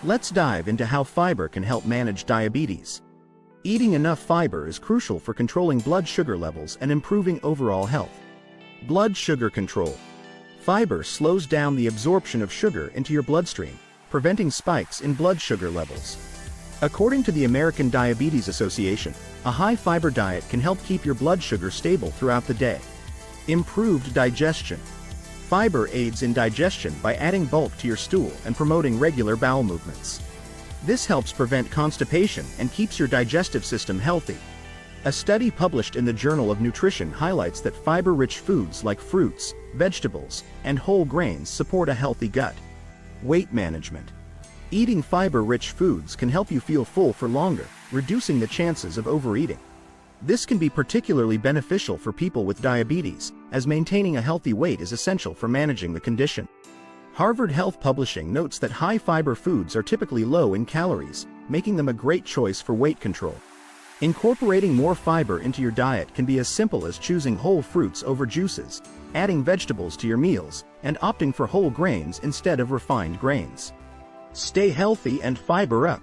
Let's dive into how fiber can help manage diabetes. Eating enough fiber is crucial for controlling blood sugar levels and improving overall health. Blood sugar control. Fiber slows down the absorption of sugar into your bloodstream, preventing spikes in blood sugar levels. According to the American Diabetes Association, a high-fiber diet can help keep your blood sugar stable throughout the day. Improved digestion. Fiber aids in digestion by adding bulk to your stool and promoting regular bowel movements. This helps prevent constipation and keeps your digestive system healthy. A study published in the Journal of Nutrition highlights that fiber-rich foods like fruits, vegetables, and whole grains support a healthy gut. Weight management. Eating fiber-rich foods can help you feel full for longer, reducing the chances of overeating. This can be particularly beneficial for people with diabetes, as maintaining a healthy weight is essential for managing the condition. Harvard Health Publishing notes that high-fiber foods are typically low in calories, making them a great choice for weight control. Incorporating more fiber into your diet can be as simple as choosing whole fruits over juices, adding vegetables to your meals, and opting for whole grains instead of refined grains. Stay healthy and fiber up.